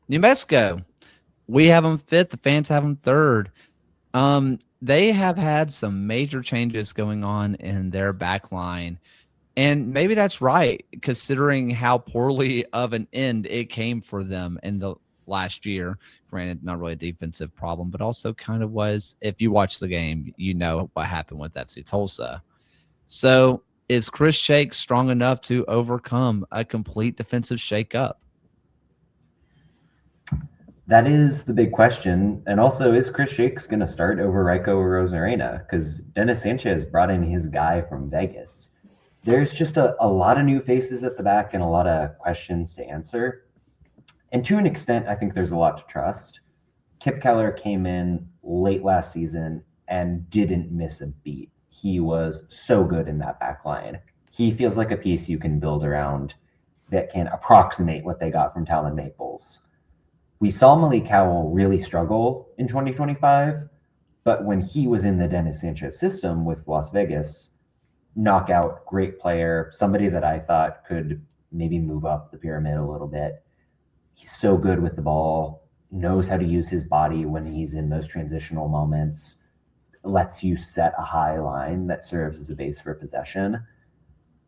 New Mexico. We have them fifth. The fans have them third. They have had some major changes going on in their back line. And maybe that's right, considering how poorly of an end it came for them in the last year. Granted, not really a defensive problem, but also kind of was. If you watch the game, you know what happened with FC Tulsa. So is Chris Shake strong enough to overcome a complete defensive shakeup? That is the big question. And also, is Chris Shakes going to start over Raiko Rosarena? Because Dennis Sanchez brought in his guy from Vegas. There's just a lot of new faces at the back and a lot of questions to answer. And to an extent, I think there's a lot to trust. Kip Keller came in late last season and didn't miss a beat. He was so good in that back line. He feels like a piece you can build around that can approximate what they got from Talon Maples. We saw Malik Howell really struggle in 2025, but when he was in the Dennis Sanchez system with Las Vegas, knockout, great player, somebody that I thought could maybe move up the pyramid a little bit. He's so good with the ball, knows how to use his body when he's in those transitional moments, lets you set a high line that serves as a base for possession.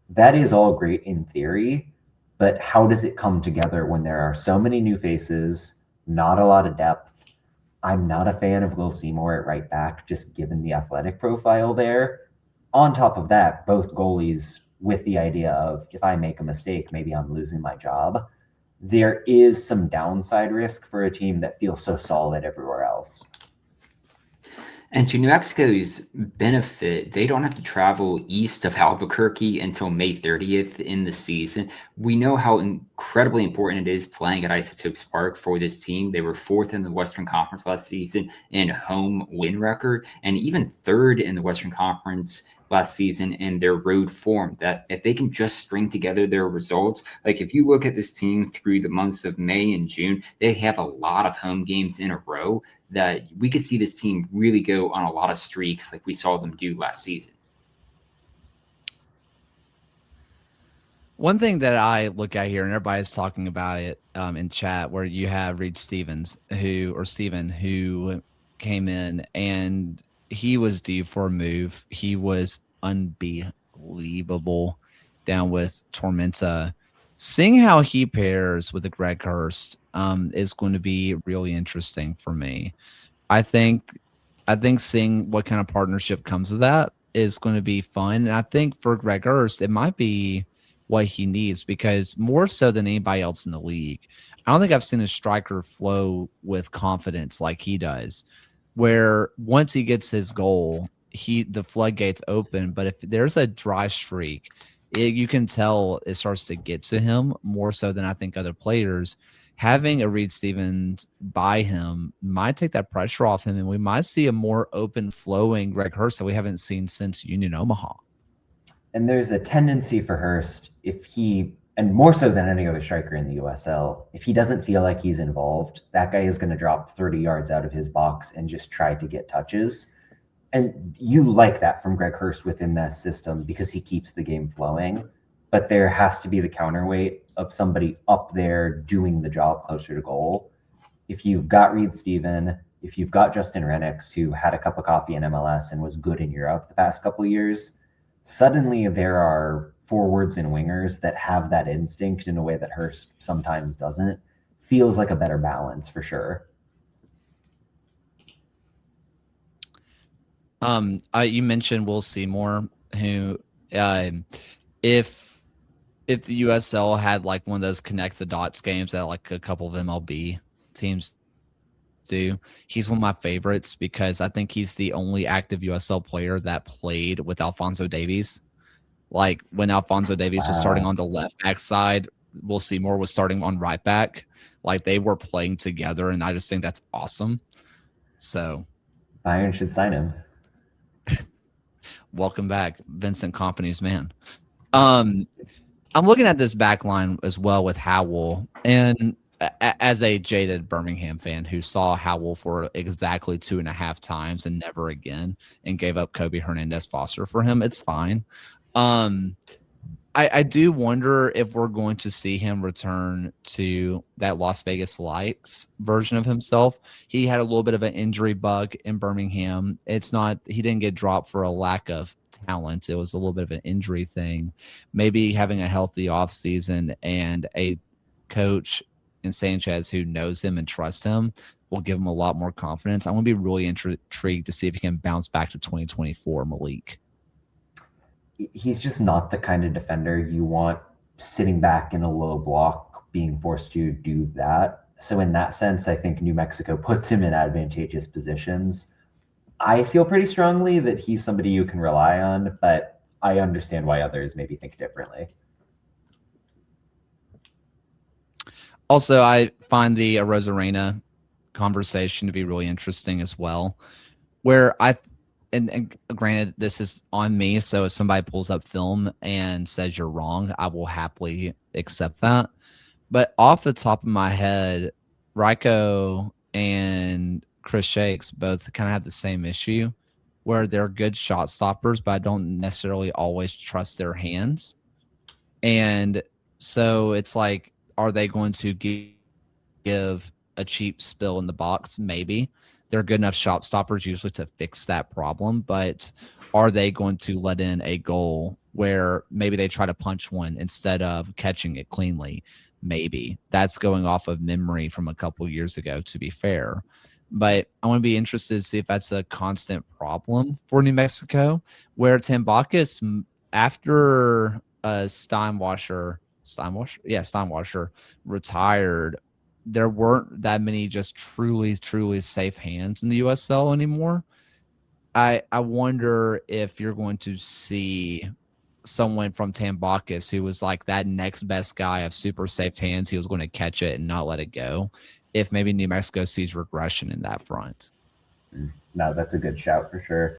That is all great in theory, but how does it come together when there are so many new faces, not a lot of depth? I'm not a fan of Will Seymour at right back, just given the athletic profile there. On top of that, both goalies with the idea of if I make a mistake, maybe I'm losing my job. There is some downside risk for a team that feels so solid everywhere else. And to New Mexico's benefit, they don't have to travel east of Albuquerque until May 30th in the season. We know how incredibly important it is playing at Isotopes Park for this team. They were fourth in the Western Conference last season in home win record, and even third in the Western Conference last season in their road form. That if they can just string together their results, like if you look at this team through the months of May and June, they have a lot of home games in a row that we could see this team really go on a lot of streaks like we saw them do last season. One thing that I look at here, and everybody's talking about it in chat, where you have Reed Stevens, Steven, who came in and he was due for a move. He was unbelievable down with Tormenta. Seeing how he pairs with the Greg Hurst is going to be really interesting for me. I think seeing what kind of partnership comes with that is going to be fun. And I think for Greg Hurst, it might be what he needs, because more so than anybody else in the league, I don't think I've seen a striker flow with confidence like he does, where once he gets his goal, the floodgates open. But if there's a dry streak, you can tell it starts to get to him more so than I think other players. Having a Reed Stevens by him might take that pressure off him, and we might see a more open flowing Greg Hurst that we haven't seen since Union Omaha. And there's a tendency for Hurst, if he, and more so than any other striker in the USL, if he doesn't feel like he's involved, that guy is going to drop 30 yards out of his box and just try to get touches. And you like that from Greg Hurst within that system because he keeps the game flowing. But there has to be the counterweight of somebody up there doing the job closer to goal. If you've got Reed Steven, if you've got Justin Rennicks, who had a cup of coffee in MLS and was good in Europe the past couple of years, suddenly there are forwards and wingers that have that instinct in a way that Hurst sometimes doesn't. Feels like a better balance for sure. You mentioned Will Seymour, who, if the USL had like one of those connect the dots games that like a couple of MLB teams do, he's one of my favorites because I think he's the only active USL player that played with Alphonso Davies. Like when Alphonso Davies was starting on the left back side, Will Seymour was starting on right back. Like they were playing together, and I just think that's awesome. So Bayern should sign him. Welcome back, Vincent Kompany's man. I'm looking at this back line as well with Howell, and as a jaded Birmingham fan who saw Howell for exactly 2.5 times and never again and gave up Kobe Hernandez Foster for him, it's fine. I I do wonder if we're going to see him return to that Las Vegas Lights version of himself. He had a little bit of an injury bug in Birmingham. It's not, he didn't get dropped for a lack of talent. It was a little bit of an injury thing. Maybe having a healthy offseason and a coach in Sanchez who knows him and trusts him will give him a lot more confidence. I'm going to be really intrigued to see if he can bounce back to 2024, Malik. He's just not the kind of defender you want sitting back in a low block, being forced to do that. So in that sense, I think New Mexico puts him in advantageous positions. I feel pretty strongly that he's somebody you can rely on, but I understand why others maybe think differently. Also, I find the Arozarena conversation to be really interesting as well, where and granted, this is on me, so if somebody pulls up film and says you're wrong, I will happily accept that. But off the top of my head, Ryko and Chris Shakes both kind of have the same issue, where they're good shot stoppers, but I don't necessarily always trust their hands. And so it's like, are they going to give a cheap spill in the box? Maybe. They're good enough shot stoppers usually to fix that problem, but are they going to let in a goal where maybe they try to punch one instead of catching it cleanly? Maybe. That's going off of memory from a couple years ago, to be fair. But I want to be interested to see if that's a constant problem for New Mexico, where Tambakis, after Steinwasser retired, there weren't that many just truly safe hands in the USL anymore. I wonder if you're going to see someone from Tambakis who was like that next best guy of super safe hands. He was going to catch it and not let it go. If maybe New Mexico sees regression in that front. No, that's a good shout for sure.